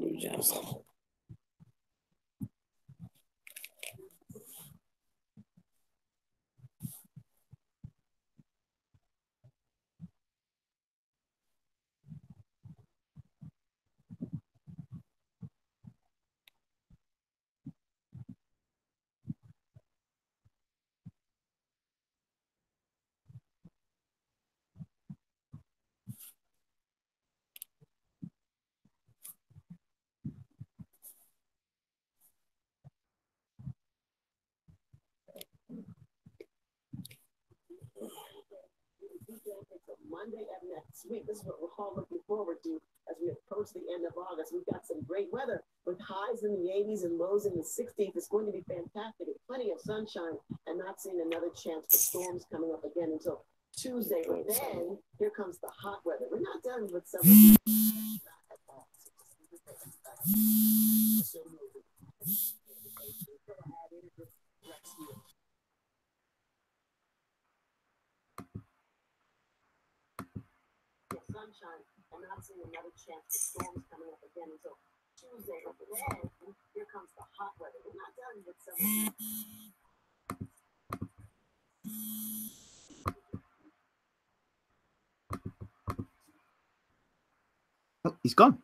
Blue Jays. Monday of next week. This is what we're all looking forward to as we approach the end of August. We've got some great weather with highs in the 80s and lows in the 60s. It's going to be fantastic. Plenty of sunshine and not seeing another chance for storms coming up again until Tuesday. But then here comes the hot weather. We're not done with summer. Sunshine and not seeing another chance for storms coming up again until Tuesday. But then here comes the hot weather. We're not done with summer. Oh, he's gone.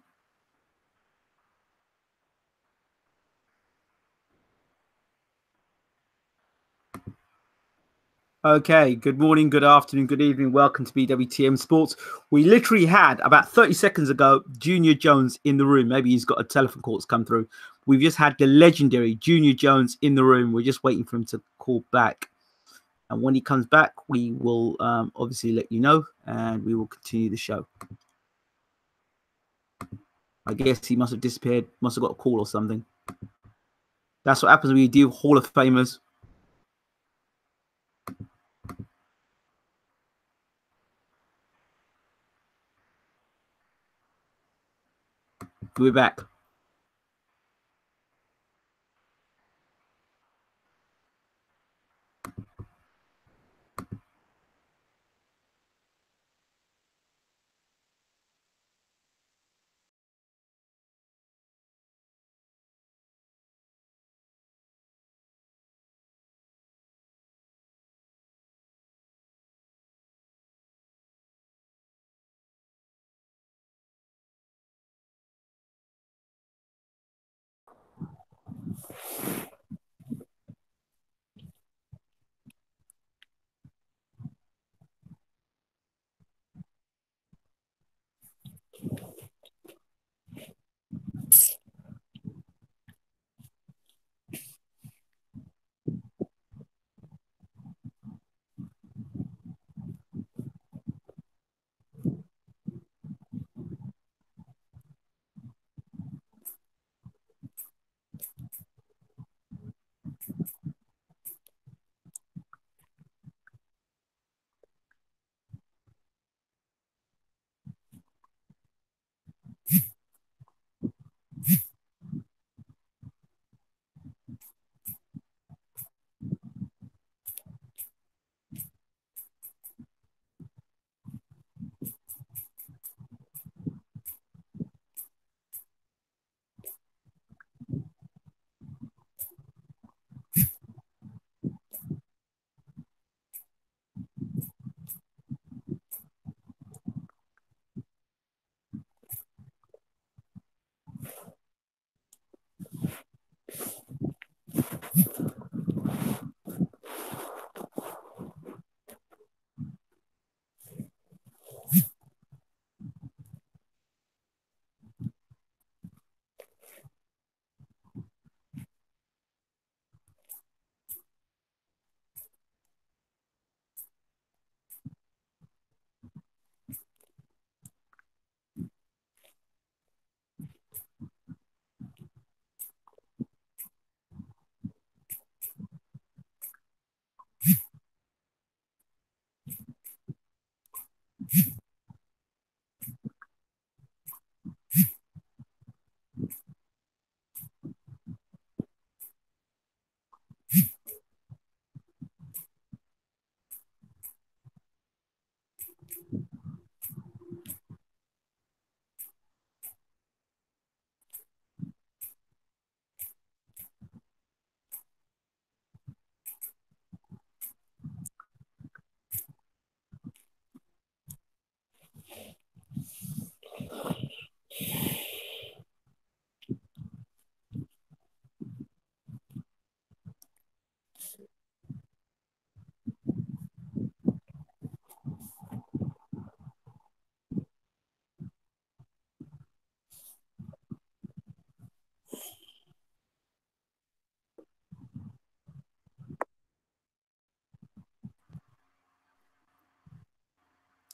Okay, good morning, good afternoon, good evening. Welcome to BWTM Sports. We literally had, about 30 seconds ago, Junior Jones in the room. Maybe he's got a telephone call that's come through. We've just had the legendary Junior Jones in the room. We're just waiting for him to call back. And when he comes back, we will obviously let you know, and we will continue the show. I guess he must have disappeared, must have got a call or something. That's what happens when you do Hall of Famers. We're back.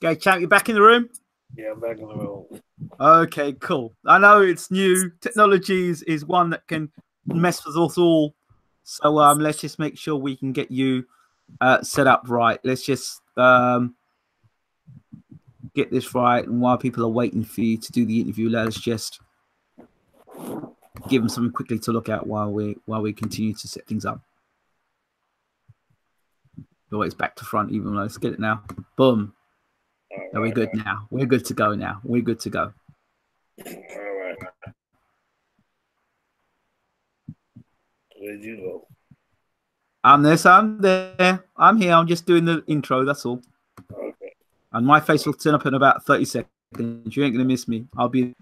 Okay, champ, you back in the room? Yeah, I'm back in the room. Okay, cool. I know it's new. Technology is one that can mess with us all. So let's just make sure we can get you set up right. Let's just get this right. And while people are waiting for you to do the interview, let us just give them something quickly to look at while we continue to set things up. Always back to front, even though let's get it now. Boom. We're good now. We're good to go now. We're good to go. All right. Where'd you go? I'm there. I'm here. I'm just doing the intro. That's all. Okay. And my face will turn up in about 30 seconds. You ain't gonna miss me. I'm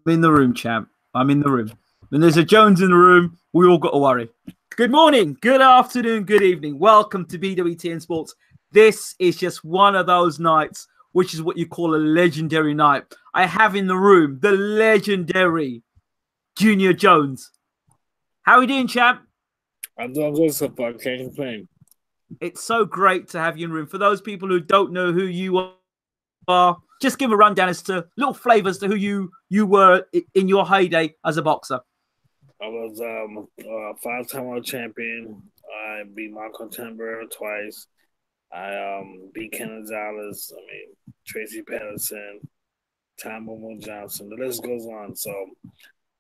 in the room, champ. I'm in the room. When there's a Jones in the room, we all got to worry. Good morning, good afternoon, good evening. Welcome to BWTM Sports. This is just one of those nights, which is what you call a legendary night. I have in the room the legendary Junior Jones. How are you doing, champ? I'm doing good so far. Can't complain. It's so great to have you in the room. For those people who don't know who you are, just give a rundown as to little flavors to who you were in your heyday as a boxer. I was a 5-time world champion. I beat Marco Timber twice. I beat Ken Gonzalez. Tracy Patterson, Tom Momo Johnson. The list goes on. So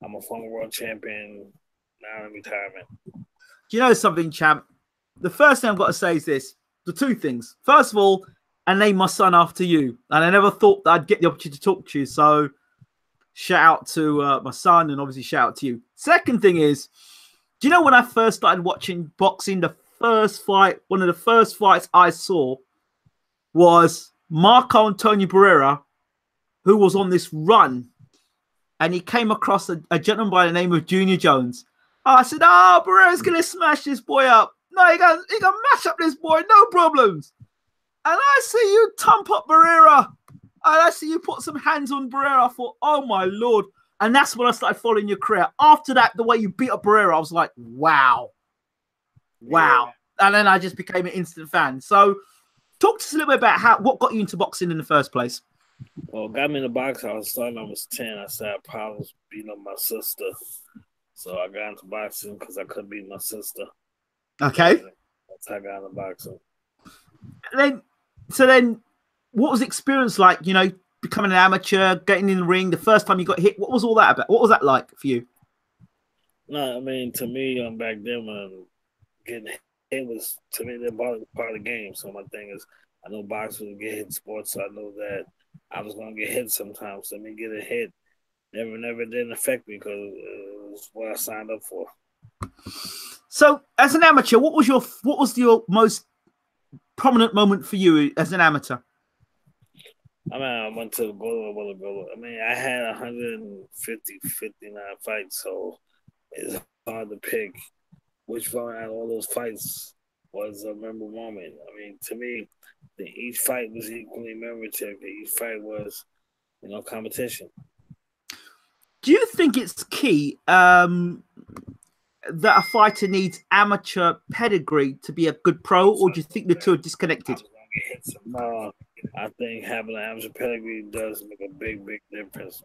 I'm a former world champion now in retirement. Do you know something, champ? The first thing I've got to say is this. The two things. First of all, I named my son after you. And I never thought that I'd get the opportunity to talk to you. So shout out to my son and obviously shout out to you. Second thing is, do you know when I first started watching boxing, the first fight, one of the first fights I saw was Marco Antonio Barrera, who was on this run. And he came across a gentleman by the name of Junior Jones. I said, Barrera's going to smash this boy up. No, he gonna mash up this boy, no problems. And I see you thump up Barrera. And I see you put some hands on Barrera. I thought, oh my Lord. And that's when I started following your career. After that, the way you beat up Barrera, I was like, wow. Wow. Yeah. And then I just became an instant fan. So talk to us a little bit about what got you into boxing in the first place. Well, got me in the box. I was 10. I started problems beating up my sister. So I got into boxing because I couldn't beat my sister. Okay. That's how I got into boxing. So then, what was the experience like, becoming an amateur, getting in the ring, the first time you got hit? What was all that about? What was that like for you? No, to me, back then, getting hit was, to me, part of the game. So my thing is, I know boxers get hit in sports, so I know that I was going to get hit sometimes. So me getting hit never didn't affect me because it was what I signed up for. So, as an amateur, what was your most prominent moment for you as an amateur? I went to Golovkin. I had 59 fights, so it's hard to pick which one out of all those fights was a memorable moment. To me, each fight was equally memorable. Each fight was, competition. Do you think it's key that a fighter needs amateur pedigree to be a good pro, or do you think the two are disconnected? No, I think having an amateur pedigree does make a big difference.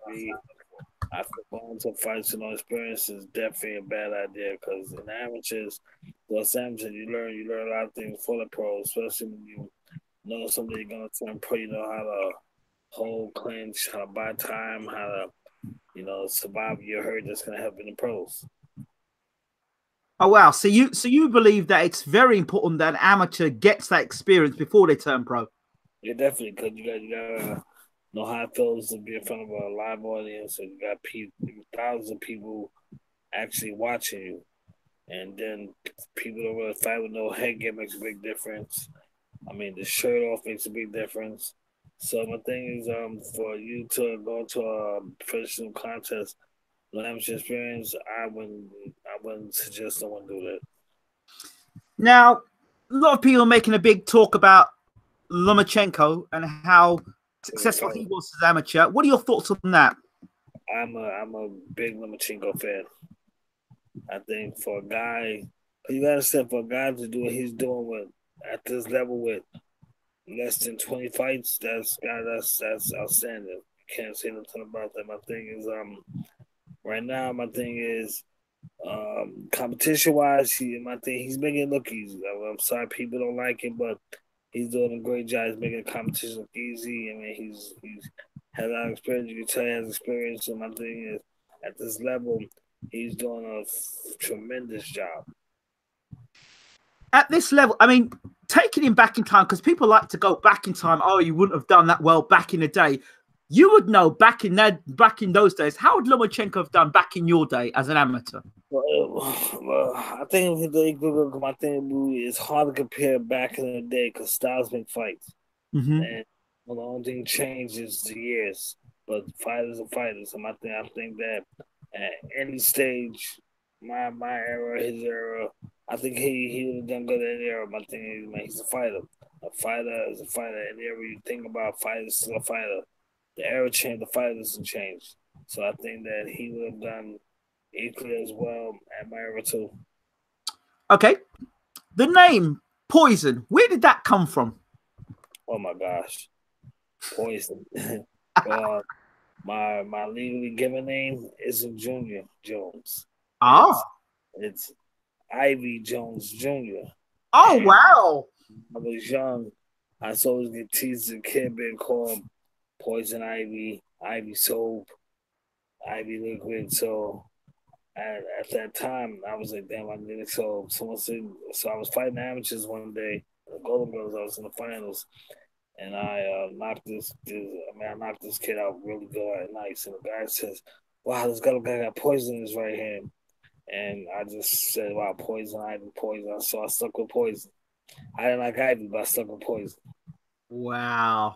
After going to fights and no experience is definitely a bad idea because in amateurs, you learn a lot of things for the pros, especially when you know something you're gonna turn pro. You know how to hold clinch, how to buy time, how to survive your hurt. That's gonna help in the pros. Oh wow! So you believe that it's very important that an amateur gets that experience before they turn pro? Yeah, definitely, because you gotta know how it feels to be in front of a live audience, and you got thousands of people actually watching you, and then people don't really fight with no headgear makes a big difference. The shirt off makes a big difference. So my thing is, for you to go to a professional contest, no amateur experience, I wouldn't suggest someone do that. Now, a lot of people are making a big talk about Lomachenko and how successful he was as amateur. What are your thoughts on that? I'm a big Lomachenko fan. I think for a guy, you gotta understand, for a guy to do what he's doing at this level with, less than 20 fights. That's outstanding. Can't say nothing about that. My thing is right now. My thing is competition wise. My thing he's making it look easy. I'm sorry people don't like it, but he's doing a great job. He's making the competition look easy. I mean he's has a lot of experience. You can tell he has experience. And my thing is at this level, he's doing a tremendous job. At this level, I mean, taking him back in time, because people like to go back in time. Oh, you wouldn't have done that well back in the day. You would know back in those days. How would Lomachenko have done back in your day as an amateur? Well, I think my thing is hard to compare back in the day because styles make fights, and the only thing changes the years. But fighters are fighters. And I think that at any stage, my era, his era, I think he would have done good in any era. My thing is, man, he's a fighter. A fighter is a fighter. Any era you think about, fighter is still a fighter. The era changed, the fighter doesn't change. So I think that he would have done equally as well at my era too. Okay. The name Poison, where did that come from? Oh my gosh. Poison. My legally given name isn't Junior Jones. Oh. It's Ivy Jones Jr. Oh, wow. I was young. I used to always get teased as a kid being called Poison Ivy, Ivy Soap, Ivy Liquid. So at that time, I was like, damn, I need it. So someone said, so I was fighting amateurs one day, the Golden Girls. I was in the finals, and I knocked this kid out really good and nice. And the guy says, "Wow, this guy got poison in his right hand." And I just said, "Wow, poison, Ivy, poison." So I stuck with poison. I didn't like Ivy, but I stuck with poison. Wow.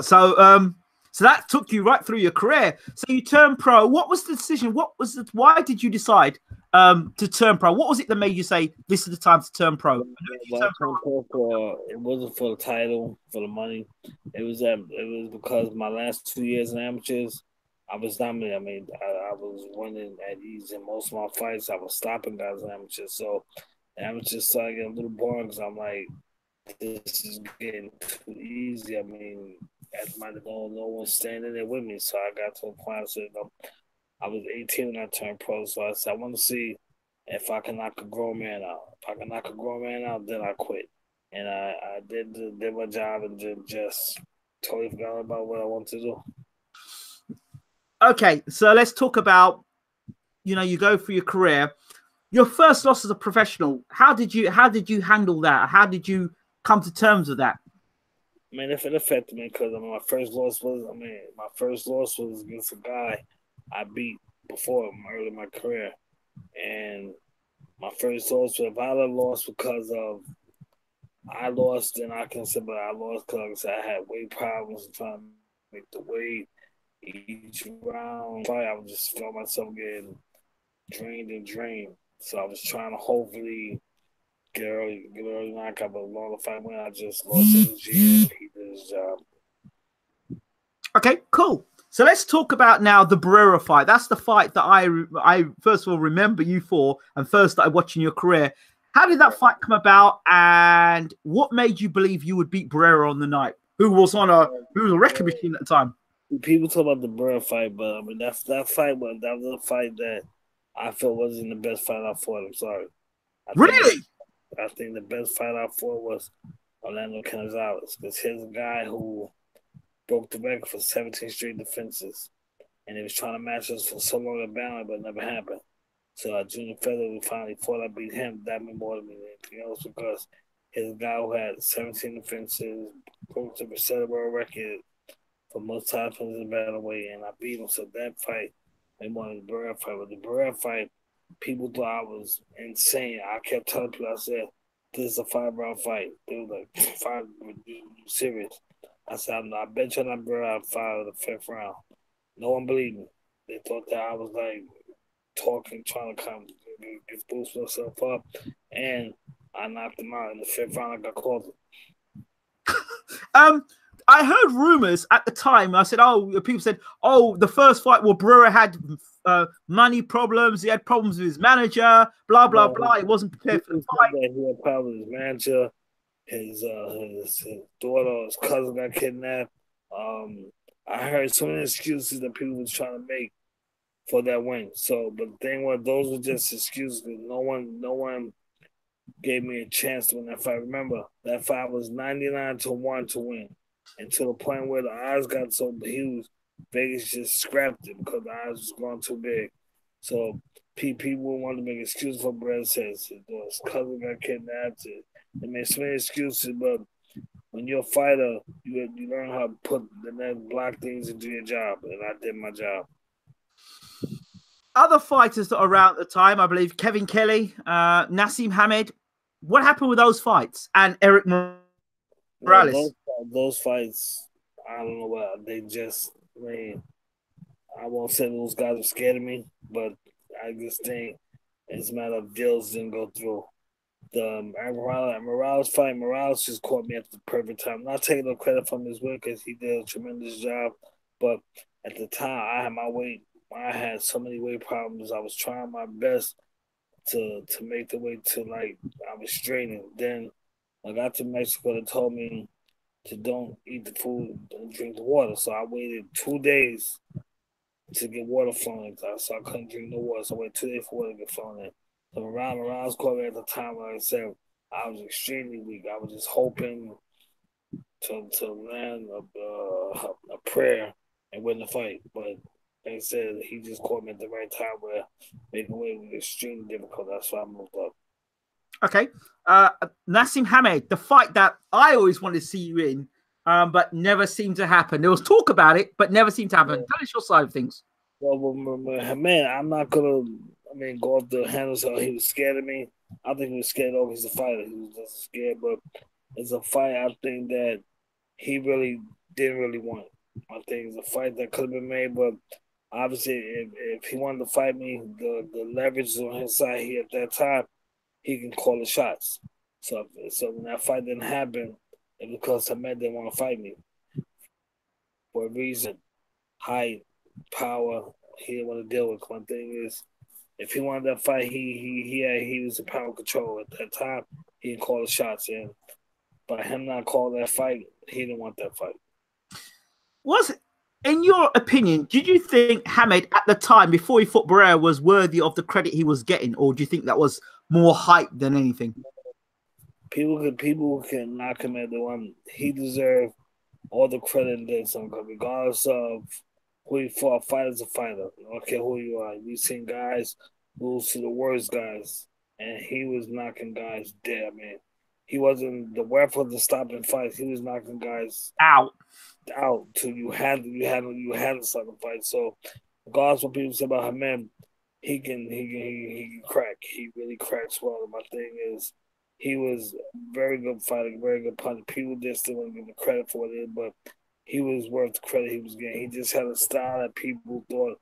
So so that took you right through your career. So you turned pro. What was the decision? Why did you decide to turn pro? What was it that made you say this is the time to turn pro? It wasn't for the title, for the money. It was because my last 2 years in amateurs, I was dominant. I mean, I was winning at ease in most of my fights. I was stopping guys in amateurs. So amateurs started getting a little boring because I'm like, this is getting too easy. I mean, at my no one's standing there with me. So I got to a point. I said, I was 18 when I turned pro. So I said, I want to see if I can knock a grown man out. If I can knock a grown man out, then I quit. And I did my job and then just totally forgot about what I wanted to do. Okay, so let's talk about, you go through your career. Your first loss as a professional, how did you handle that? How did you come to terms with that? I mean, if it affected me, because my first loss was against a guy I beat before early in my career. And my first loss, if I had lost because of I lost, then I can say, but I lost because I had weight problems trying to make the weight. Each round, I would just feel myself getting drained. So I was trying to hopefully get early knockout, but along the fight when I just lost energy and he did his job. Okay, cool. So let's talk about now the Barrera fight. That's the fight that I first of all remember you for and first started watching your career. How did that fight come about, and what made you believe you would beat Barrera on the night? Who was a record machine at the time? People talk about the Barrera fight, but I mean that fight was a fight that I felt wasn't the best fight I fought. I'm sorry. I think the best fight I fought was Orlando Canizales, because here's a guy who broke the record for 17 straight defenses, and he was trying to match us for so long at balance, but it never happened. So at Junior Feather, we finally fought. I beat him. That meant more than anything else because he's a guy who had 17 defenses, broke the world record for most times in the battleweight, and I beat him. So that fight, they wanted the Barrera fight. But the Barrera fight, people thought I was insane. I kept telling people, I said, this is a 5-round fight. They were like, 5, serious. I said, I bet you I'm Barrera 5 of the 5th round. No one believed me. They thought that I was like talking, trying to come boost myself up, and I knocked him out in the 5th round. I got called. I heard rumors at the time. I said, people said, the first fight where Barrera had money problems. He had problems with his manager, blah, blah, blah. He wasn't prepared for the fight. He had problems with his manager. his daughter, his cousin got kidnapped. I heard so many excuses that people was trying to make for that win. So, but the thing was, those were just excuses. No one gave me a chance to win that fight. Remember, that fight was 99-1 to win, and to the point where the odds got so huge, Vegas just scrapped it because the odds was going too big. So people wanted to make excuses for Brad says his cousin got kidnapped. They made so many excuses, but when you're a fighter, you learn how to put the net block things into your job, and I did my job. Other fighters that are around at the time, I believe Kevin Kelly, Nassim Hamed. What happened with those fights? And Eric Morales? Well, those fights, I don't know what they just. I mean, I won't say those guys are scared of me, but I just think it's a matter of deals didn't go through. The Morales fight, Morales just caught me at the perfect time. Not taking no credit from his win because he did a tremendous job, but at the time I had my weight. I had so many weight problems. I was trying my best to make the weight to like I was straining. Then I got to Mexico. They told me to don't eat the food, don't drink the water. So I waited 2 days to get water flowing. So I couldn't drink no water. So I waited 2 days for water to get flowing in. So Morales called me at the time. Like I said, I was extremely weak. I was just hoping to land a prayer and win the fight. But like I said, he just caught me at the right time where making weight was extremely difficult. That's why I moved up. Okay. Nassim Hamed, the fight that I always wanted to see you in, but never seemed to happen. There was talk about it, but never seemed to happen. Tell us your side of things. Well, man, I'm not gonna. Go off the handle. So he was scared of me. I think he was scared of. He's a fighter. He was just scared, but it's a fight. I think that he really didn't really want. I think it's a fight that could have been made, but obviously, if he wanted to fight me, the leverage is on his side. He at that time he can call the shots. So when that fight didn't happen, it's because Hamed didn't want to fight me for a reason. Height, power, he didn't want to deal with. One thing is, if he wanted that fight, he was in power control at that time. He didn't call the shots in. By him not calling that fight, he didn't want that fight. In your opinion, did you think Hamed at the time before he fought Barrera was worthy of the credit he was getting, or do you think that was more hype than anything? People can knock him at the one. He deserved all the credit and then some, regardless of who he fought. Fighter's a fighter. I don't care who you are. We've seen guys lose to the worst guys, and he was knocking guys dead. He wasn't the weapon to stopping fights. He was knocking guys out till you had to stop the fight. So, regardless of what people say about him, man, he can crack. He really cracks well. My thing is, he was very good fighter, very good puncher. People just didn't want to give him credit for it, but he was worth the credit he was getting. He just had a style that people thought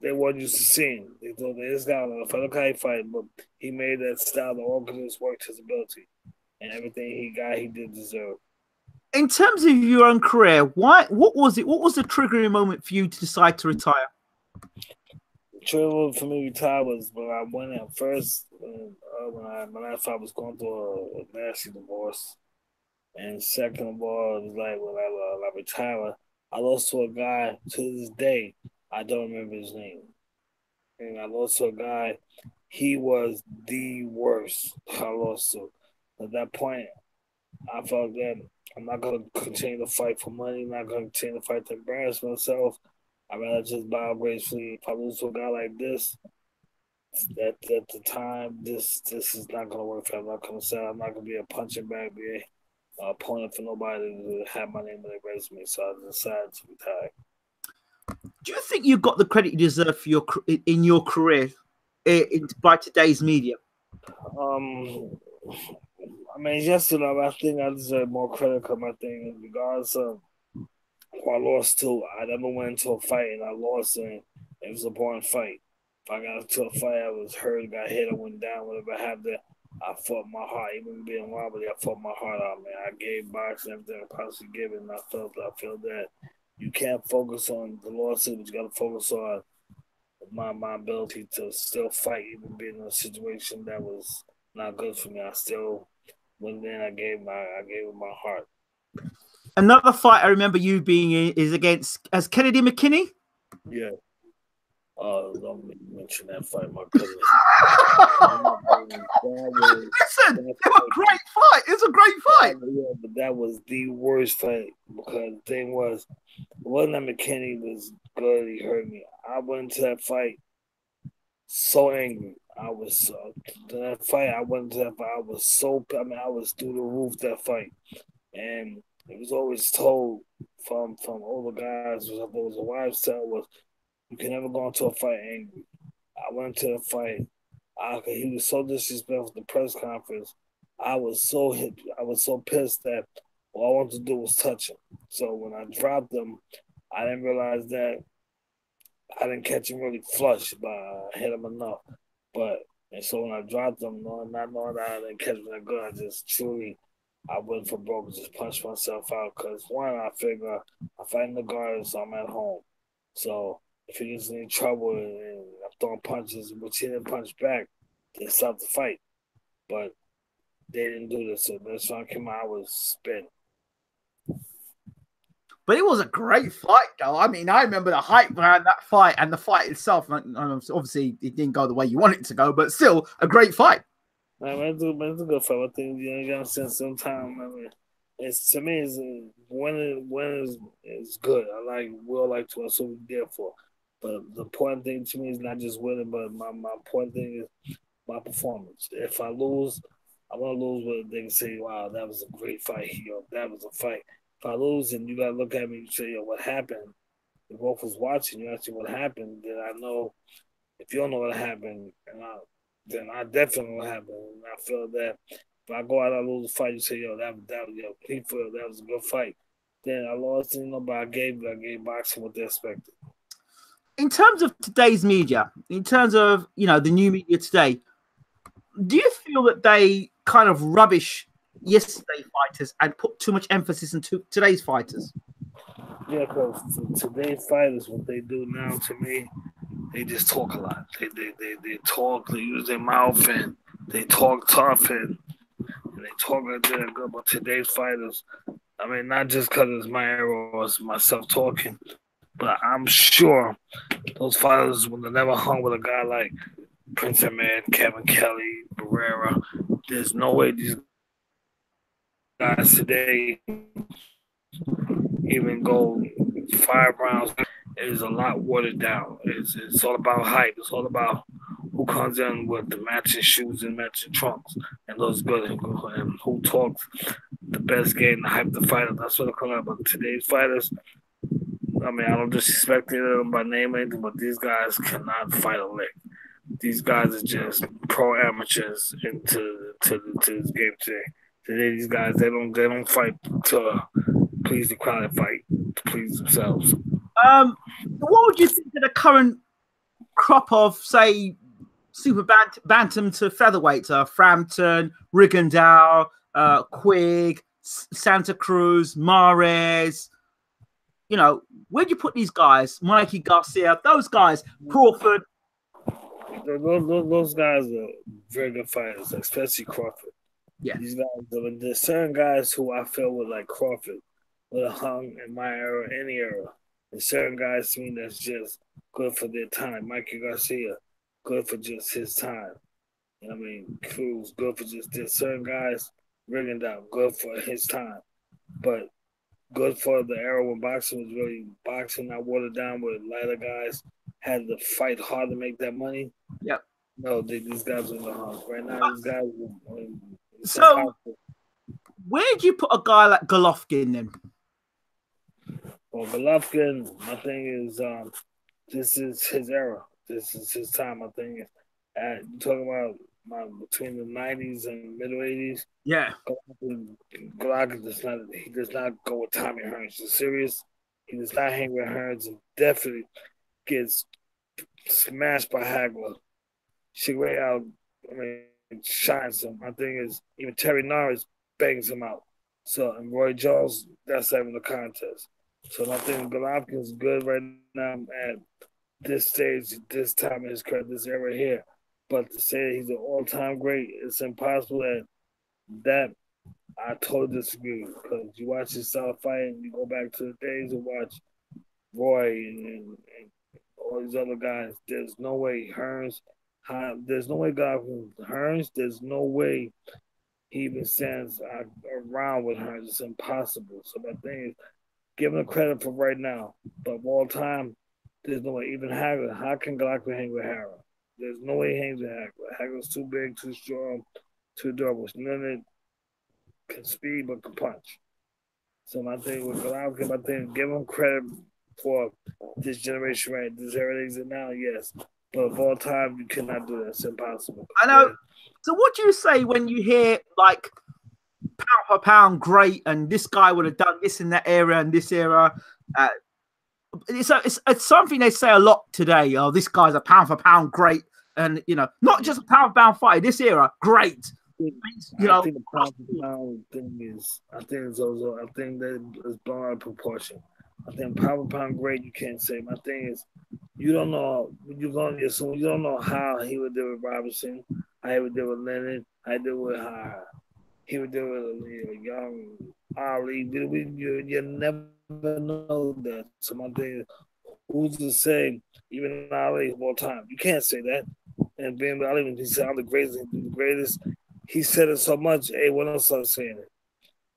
they weren't used to seeing. They thought this guy was a fight, okay, fight, but he made that style. The organisms worked his ability, and everything he got, he did deserve. In terms of your own career, what was it? What was the triggering moment for you to decide to retire? The triggering for me to retire was when I went at first. When I thought I was going through a nasty divorce, and second of all, it was like when I retired, I lost to a guy to this day. I don't remember his name, and I lost to a guy. He was the worst I lost to. At that point, I felt that I'm not going to continue to fight for money. I'm not going to continue to fight to embarrass myself. I'd rather just bow gracefully. If I lose to a guy like this, at the time, this is not going to work for him. I'm not going to say I'm not going to be a punching bag, be a opponent for nobody to have my name on their resume. So I decided to retire. Do you think you got the credit you deserve for in your career by today's media? Yes and no. I think I deserve more credit because my thing is, regardless of who I lost to, I never went into a fight and I lost, and it was a boring fight. If I got into a fight, I was hurt, got hit, I went down, whatever happened, I fought my heart. Even being wobbly, I fought my heart out, man. I gave boxing everything I possibly gave it, and I feel that you can't focus on the losses, but you got to focus on my ability to still fight, even being in a situation that was not good for me. I still But then I gave it my heart. Another fight I remember you being in is against as Kennedy McKinney. Yeah. Don't mention that fight, my cousin. Listen, it was a great fight. It's a great fight. Yeah, but that was the worst fight because the thing was, it wasn't that McKinney was good. He hurt me. I went into that fight so angry. I was that fight. I went into that fight. I was so. I mean, I was through the roof that fight, and it was always told from older guys. Was there was a wives' tale was you can never go into a fight angry. I went to the fight. He was so disrespectful at the press conference. I was so hit. I was so pissed that all I wanted to do was touch him. So when I dropped him, I didn't realize that I didn't catch him really flush, but I hit him enough. But and so when I dropped him, not knowing that I didn't catch him that good, I just truly I went for broke and just punched myself out. Because one, I figure I'm fighting the guards, so I'm at home. So if he gets in trouble and I'm throwing punches, which he didn't punch back, they stopped the fight. But they didn't do this. So that's when I came out, I was spent. But it was a great fight, though. I mean, I remember the hype around that fight and the fight itself. Obviously, it didn't go the way you want it to go, but still a great fight. It's a good fight. I think you gotta spend some time. I mean, it's to me, it's winning is good. Will like to. That's what we're there for. But the important thing to me is not just winning, but my important thing is my performance. If I lose, I want to lose where they can say, "Wow, that was a great fight." That was a fight. If I lose, and you gotta look at me and say, "Yo, what happened?" If both was watching, you ask me what happened. Then I know if you don't know what happened, then I definitely know what happened. And I feel that if I go out and lose a fight, you say, "Yo, he feel that was a good fight." Then I lost, but I gave boxing what they expected. In terms of today's media, in terms of the new media today, do you feel that they kind of rubbish yesterday fighters and put too much emphasis into today's fighters? Yeah, because today's fighters, what they do now to me, they just talk a lot. They talk, they use their mouth, and they talk tough, and they talk like they're good. But today's fighters, I mean, not just because it's my era or it's myself talking, but I'm sure those fighters would have never hung with a guy like Prince Ahmed, Kevin Kelly, Barrera. There's no way these guys today even go 5 rounds. It is a lot watered down. It's all about hype. It's all about who comes in with the matching shoes and matching trunks and those good and who talks the best game to hype the fighter. That's what it comes out. But today's fighters, I mean, I don't disrespect them by name or anything, but these guys cannot fight a lick. These guys are just pro amateurs into to this game today. Today, these guys they don't fight to please the crowd, they fight to please themselves. What would you think of the current crop of, say, super bantam to featherweight? Frampton, Rigondeaux, Quigg, Santa Cruz, Mares. Where'd you put these guys? Mikey Garcia, those guys, Crawford. Those guys are very good fighters, especially Crawford. Yeah. These guys, there's certain guys who I feel would like Crawford would have hung in my era, any era. And certain guys to me that's just good for their time. Mikey Garcia, good for just his time. I mean, Cruz, good for just there's certain guys, Rigondeaux, good for his time. But good for the era when boxing was really boxing, not watered down with lighter guys, had to fight hard to make that money. Yep. No, these guys are the hunt. Right now, these guys so where'd you put a guy like Golovkin then? Well, Golovkin, my thing is, this is his era. This is his time. My thing is, you talking about between the '90s and middle '80s. Yeah, Golovkin does not go with Tommy Hearns. It's serious. He does not hang with Hearns and definitely gets smashed by Hagler. Shigray out, shines him. My thing is, even Terry Norris bangs him out. So, and Roy Jones, that's having the contest. So, I think Golovkin's good right now at this stage, this time in his career, this era here. But to say he's an all-time great, it's impossible that I totally disagree because you watch this style fight and you go back to the days and watch Roy and all these other guys. There's no way Hearns. There's no way Golovkin Hearns. There's no way he even stands around with Hearns. It's impossible. So my thing is, give him credit for right now. But of all time, there's no way. Even Hagler, how can Golovkin hang with Hagler? There's no way he hangs with Hagler. Hagler's too big, too strong, too durable. None can speed but can punch. So my thing with Golovkin, my thing, give him credit for this generation, right? This era he's in now, yes. But of all time, you cannot do that. It's impossible. I know. So what do you say when you hear like pound for pound great and this guy would have done this in that era and this era? It's something they say a lot today. Oh, this guy's a pound for pound great. And, you know, not just a pound for pound fighter, this era, great. You know, I think the pound for pound thing is, I think that is blown out of proportion. I think pound for pound great, you can't say. My thing is, you don't know, you don't know how he would do with Robinson, how he would do with Leonard, how he would do with he would do with young Ali. You never know that. So my thing is, who's to say, even Ali of all time, you can't say that. And being Ali, when he said I'm the greatest, he said it so much, everyone else started saying it.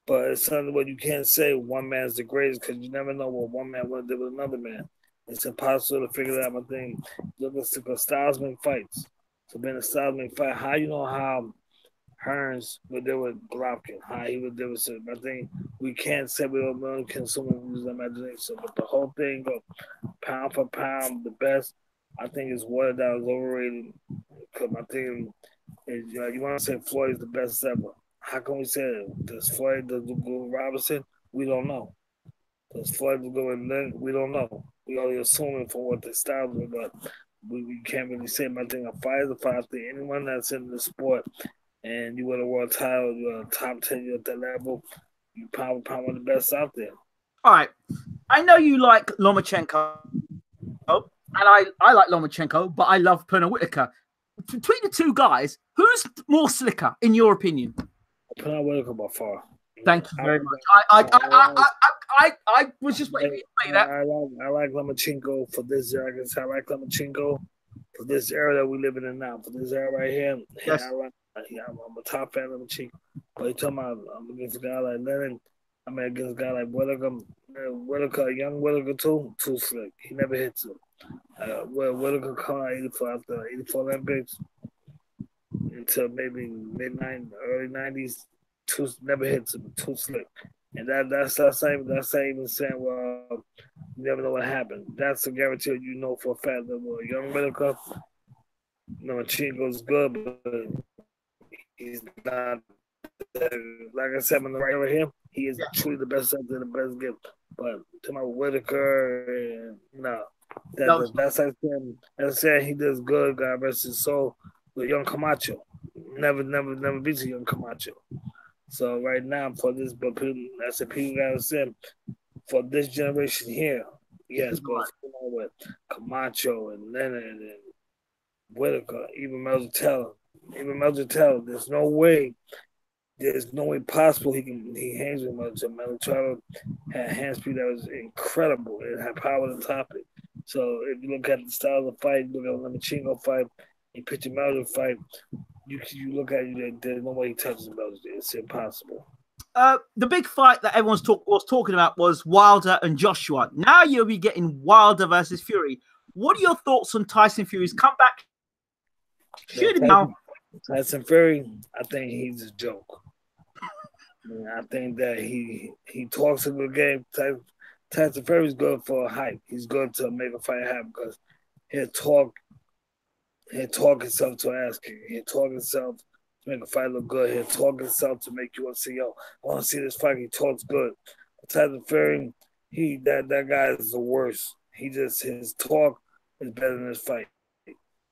But it's something what you can't say one man's the greatest because you never know what one man would do with another man. It's impossible to figure that out. My thing, look at styles make fights. So being a styles make fight, how you know how Hearns would deal with Golovkin, how he would deal with it. I think we can't say we don't consume use imagination. But the whole thing of pound for pound, the best, I think is watered down, is overrated. Because my thing is, you want to say Floyd is the best ever. How can we say that? Does Floyd go with Robinson? We don't know. Does Floyd go with Lynn? We don't know. We only assuming from what the styles were, but we can't really say. My thing, a fight is a fight. I think anyone that's in the sport and you win a world title, you're top 10, you're at that level, you pound for pound one of the best out there. All right. I know you like Lomachenko, and I like Lomachenko, but I love Pernell Whitaker. Between the two guys, who's more slicker, in your opinion? Pernell Whitaker by far. Thank you very much. I was just waiting for you to say that. I like Lomachenko for this era. I like Lomachenko for this era that we're living in now. For this era right here, yes. I'm a top fan of Lomachenko. But you're talking about I'm against a guy like Leonard. I'm against a guy like Whitaker, young Whitaker too slick. He never hits him. Whitaker caught 84 after 84 Olympics until maybe early 90s. Never hits him. Too slick. And that's not even saying, well, you never know what happened. That's a guarantee you know for a fact that young Whitaker, Lomachenko's good, but he's not. Like I said, on the right here, he is truly the best center, the best gift. But to my Whitaker, no. That's like saying, he does good, God rest his soul, with young Camacho. Never beats a young Camacho. So right now, for this, but that's what people gotta say, for this generation here, yes, but with Camacho and Leonard and Whitaker, even Melzer, there's no way possible he hangs with Melzer. Melzer had hand speed that was incredible. It had power to top it. So if you look at the style of the fight, you look at the Lomachenko fight, you picture Melzer fight, you look at it, there's no way he touches Melzer. It's impossible. The big fight that everyone was talking about was Wilder and Joshua. Now you'll be getting Wilder versus Fury. What are your thoughts on Tyson Fury's comeback? Tyson Fury, I think he's a joke. I think that he talks a good game. Tyson Fury's good for a hype. He's good to make a fight happen because he'll talk himself to ask you. He'll talk himself to make a fight look good. He'll talk himself to make you want to see, I want to see this fight. He talks good. Tyson Fury, that guy is the worst. His talk is better than his fight.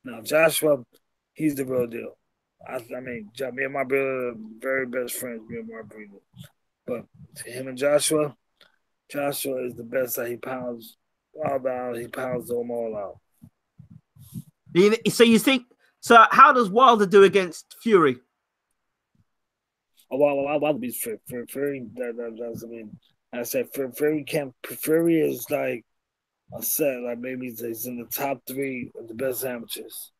Now, Joshua, he's the real deal. I mean, me and my brother are very best friends, me and Marvin. But him and Joshua is the best that he pounds all out. He pounds them all out. So you think? So how does Wilder do against Fury? Wilder beats Fury. That's I mean, I said Fury can't. Fury is like I said, like maybe he's in the top 3 of the best amateurs.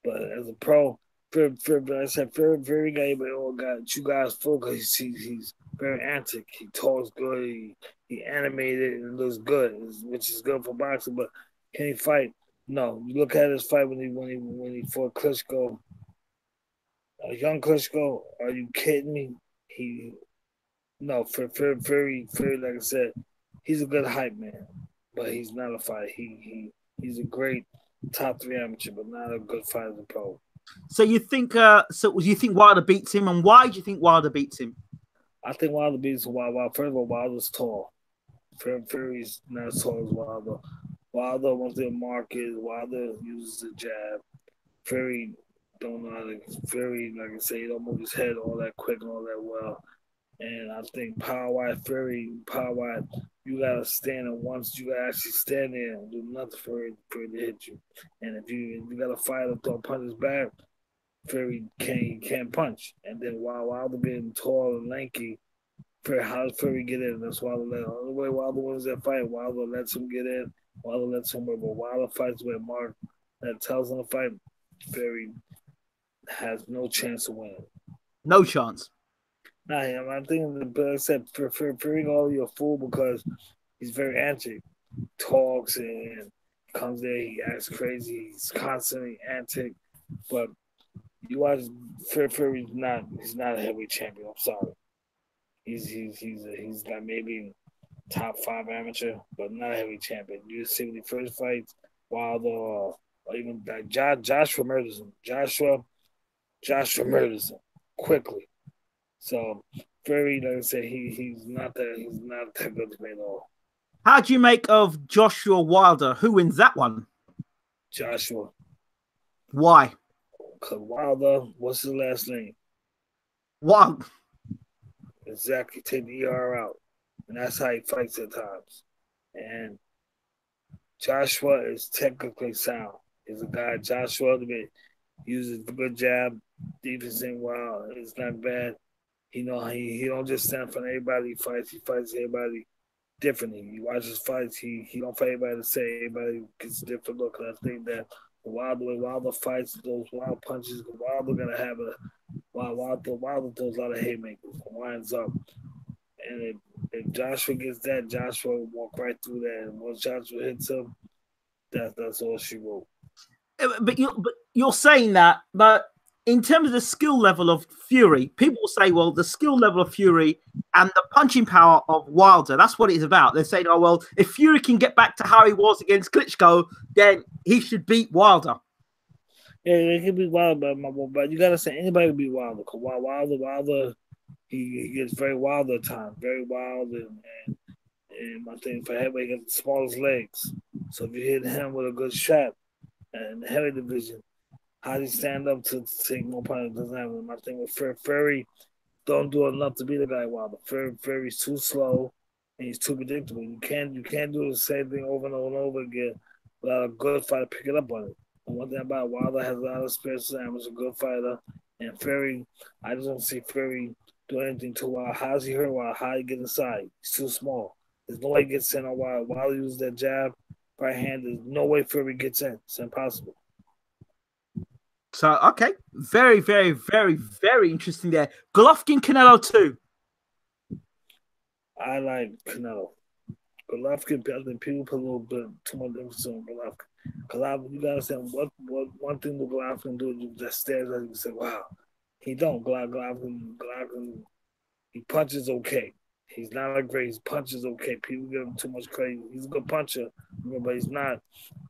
But as a pro, I said Fury got you guys focused. He's very antic. He talks good. He animated and looks good, which is good for boxing. But can he fight? No. You look at his fight when he fought Klitschko, young Klitschko. Are you kidding me? He no for Fury. Like I said, he's a good hype man, but he's not a fighter. He's a great top 3 amateur, but not a good fighter as a pro. So you think Wilder beats him, and why do you think Wilder beats him? I think Wilder beats Wilder. First of all, Wilder's tall. Fury's not as tall as Wilder. Wilder wants to market. Wilder uses the jab. Fury don't know how to. Fury, like I say, he don't move his head all that quick and all that well. And I think Fury, you gotta stand, and once you gotta actually stand there and do nothing for it to hit you. And if you gotta fight up, throw punches back, Fury can't punch. And then while Wilder being tall and lanky, how does Fury get in? That's Wilder. The only way Wilder wins that fight, Wilder lets him get in. Wilder lets him win. But Wilder fights with Mark that tells him to fight. Fury has no chance of winning. No chance. Nah, I'm thinking, but I said Fury all you a fool because he's very antic, talks and comes there, he acts crazy, he's constantly antic. But you watch Fury's he's not a heavyweight champion. I'm sorry. He's like maybe top 5 amateur, but not a heavyweight champion. You see when he first fights Wilder, or even like Joshua murders him. Joshua murders him quickly. So Fury, like I said, he's not that good to me at all. How do you make of Joshua Wilder? Who wins that one? Joshua. Why? Because Wilder, what's his last name? What? Exactly. Take the ER out. And that's how he fights at times. And Joshua is technically sound. He's a guy, Joshua, that uses a good jab. Defense ain't wild. It's not bad. He don't just stand for everybody he fights. He fights everybody differently. You watch his fights, he don't fight everybody the same. Everybody gets a different look. And I think that the Wilder fights, those wild punches, Wilder gonna have Wilder throws a lot of haymakers and winds up. And if Joshua gets that, Joshua will walk right through that. And once Joshua hits him, that's all she wrote. But you're saying that, but in terms of the skill level of Fury, people say, well, the skill level of Fury and the punching power of Wilder, that's what it's about. They're saying, oh, well, if Fury can get back to how he was against Klitschko, then he should beat Wilder. Yeah, they can beat Wilder, but you got to say anybody can beat Wilder. Because Wilder, he gets very wild at times. Very wild. And my thing for heavyweight, he got the smallest legs. So if you hit him with a good shot in the heavy division, how do you stand up to take more punches? Doesn't happen. My thing with Fury, don't do enough to beat a guy Wilder. Fury's too slow and he's too predictable. You can't do the same thing over and over and over again without a good fighter picking up on it. And one thing about Wilder has a lot of experience and was a good fighter. And Fury, I just don't see Fury do anything too wild. How's he hurt Wilder? How he get inside? He's too small. There's no way he gets in on Wilder. Wilder uses that jab, right hand. There's no way Fury gets in. It's impossible. So, okay. Very, very, very, very interesting there. Golovkin, Canelo too. I like Canelo. Golovkin, I think people put a little bit too much emphasis on Golovkin. Golovkin, you gotta say what one thing that Golovkin do, you just stares at him and say, wow. He don't. Golovkin, he punches okay. He's not a great. His punches okay. People give him too much credit. He's a good puncher, but he's not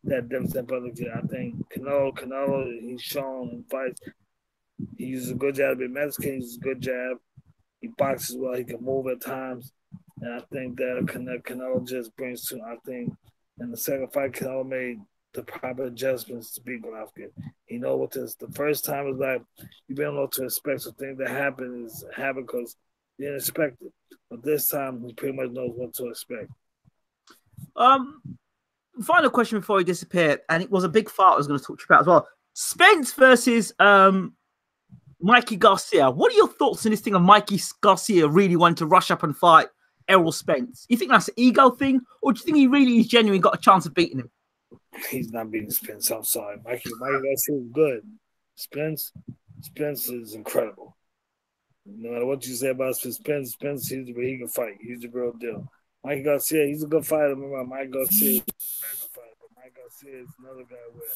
that devastating. I think Canelo, he's shown in fights. He uses a good jab. Mexican uses a good jab. He boxes well. He can move at times. And I think that Canelo just brings to, I think, in the second fight, Canelo made the proper adjustments to beat Golovkin. He know what this, the first time is like, you don't know what to expect. So things that happen because you didn't expect it. But this time, he pretty much knows what to expect. Final question before he disappeared, and it was a big fight I was going to talk to you about as well. Spence versus Mikey Garcia. What are your thoughts on this thing of Mikey Garcia really wanting to rush up and fight Errol Spence? You think that's an ego thing, or do you think he really is genuinely got a chance of beating him? He's not beating Spence. I'm sorry. Mikey Garcia is good. Spence is incredible. No matter what you say about Spence, he can fight. He's the real deal. Mikey Garcia, he's a good fighter. Remember, Mikey Garcia is a good fighter, but Mikey Garcia is another guy where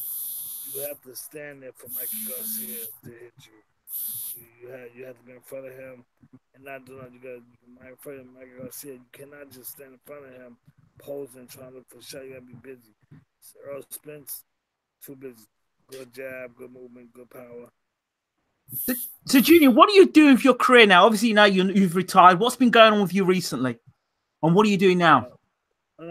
you have to stand there for Mikey Garcia to hit you. You have to be in front of him and not do nothing. You got in front of Mikey Garcia. You cannot just stand in front of him, posing, trying to look for a shot. You got to be busy. So Earl Spence, too busy. Good jab, good movement, good power. So, Junior, what are you doing for your career now? Obviously, now you've retired. What's been going on with you recently? And what are you doing now? I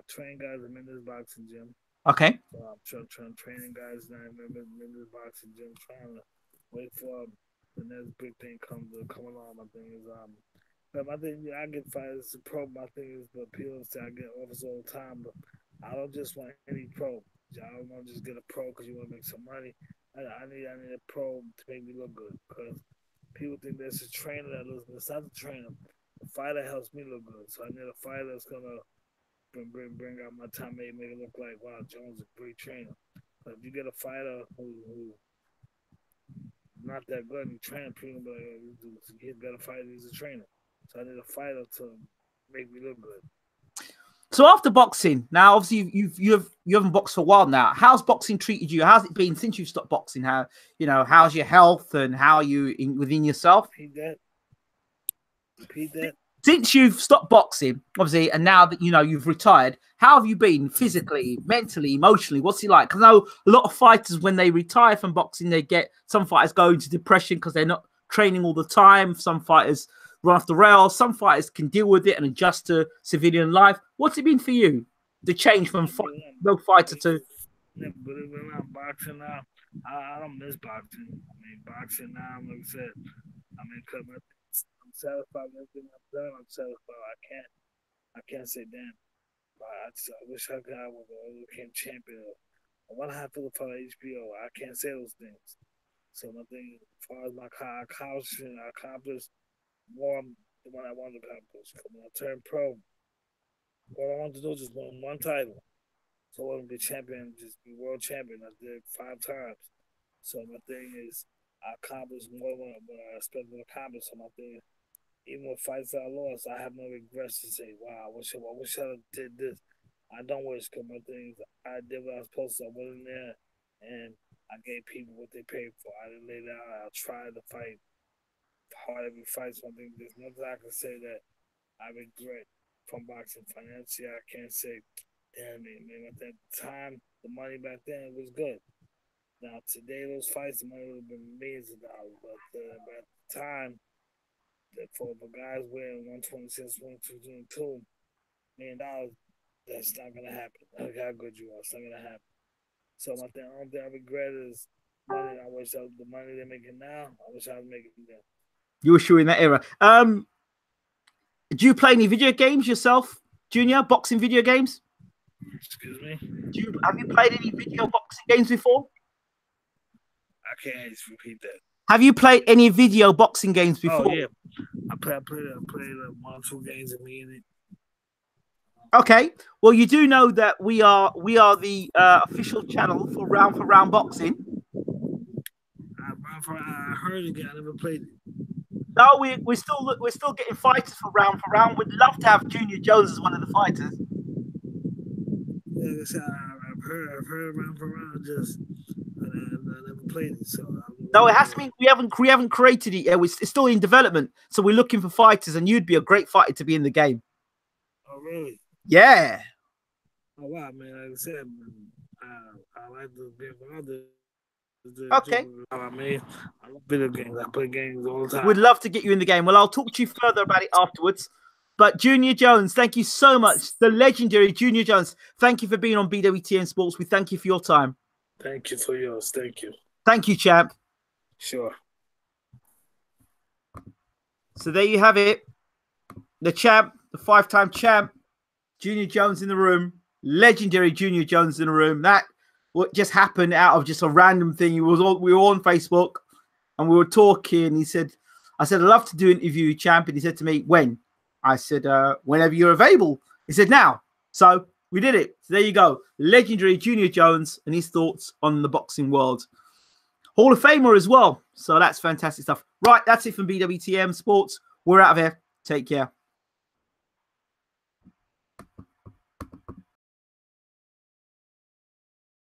train guys in this boxing gym. Okay. So I'm training guys now in this boxing gym, trying to wait for the next big thing come along. My thing is but my thing, I get fired as a pro. My thing is, but people say I get offers all the time, but I don't just want any pro. I don't want to just get a pro because you want to make some money. I need a pro to make me look good, because people think there's a trainer that looks good. It's not the trainer. The fighter helps me look good. So I need a fighter that's gonna bring out my time, make it look like, wow, Jones is a great trainer. But if you get a fighter who not that good and you train people, but he's a better fighter, he's a trainer. So I need a fighter to make me look good. So after boxing, now obviously you haven't boxed for a while now. How's boxing treated you? How's it been since you've stopped boxing? How's your health and how are you within yourself? Repeat that. Since you've stopped boxing, obviously, and now that you've retired, how have you been physically, mentally, emotionally? What's it like? Because I know a lot of fighters, when they retire from boxing, some fighters go into depression because they're not training all the time. Some fighters run off the rails. Some fighters can deal with it and adjust to civilian life. What's it been for you? The change from no fighter to... Believe it or not, boxing now, I don't miss boxing. I mean, boxing now, like I said, because I'm satisfied with everything I've done. I'm satisfied. I can't say damn. I wish I became champion. I want to have to fight HBO. I can't say those things. So my thing, as far as my accomplishment, I accomplished more than what I wanted to accomplish. When I turned pro, all I wanted to do was just win one title. So I wasn't be champion, just be world champion. I did 5 times. So my thing is, I accomplished more than what I expected to accomplish. So my thing, even with fights I lost, I have no regrets to say, wow, I wish I did this. I don't wish, because my thing is, I did what I was supposed to. I wasn't there, and I gave people what they paid for. I didn't lay down. I tried to fight hard every fight. So I think there's nothing I can say that I regret from boxing. Financially, I can't say, damn it, man. At that time, the money back then was good. Now, today, those fights, the money would have been millions of dollars. But at the time, for guys wearing 126, 122 $1 million, that's not going to happen. Look how good you are. It's not going to happen. So my thing, the only thing I regret is money. I wish the money they're making now, I wish I was making then. You were sure in that era. Do you play any video games yourself, Junior? Boxing video games? Excuse me? Have you played any video boxing games before? I can't just repeat that. Have you played any video boxing games before? Oh, yeah. I played 1 or 2 games of me in it. Okay. Well, you do know that we are the official channel for Round Boxing. I heard it. I never played it. No, we're still getting fighters for round. We'd love to have Junior Jones as one of the fighters. Yeah, like I said, I've heard round for round, just I never played it. So no, it has to be. We haven't created it yet. It's still in development. So we're looking for fighters, and you'd be a great fighter to be in the game. Oh, really? Yeah. Oh, wow, man. Like I said, I like to be involved. Okay. I mean, I love video games. I play games all the time. We'd love to get you in the game. Well, I'll talk to you further about it afterwards. But Junior Jones, thank you so much. The legendary Junior Jones, thank you for being on BWTM Sports. We thank you for your time. Thank you for yours. Thank you. Thank you, champ. Sure. So there you have it. The champ, the 5-time champ, Junior Jones in the room. Legendary Junior Jones in the room. That what just happened out of just a random thing. We were on Facebook, and we were talking. He said, I said, I'd love to do an interview with Champ. And he said to me, when? I said, whenever you're available. He said, now. So we did it. So there you go. Legendary Junior Jones and his thoughts on the boxing world. Hall of Famer as well. So that's fantastic stuff. Right, that's it from BWTM Sports. We're out of here. Take care.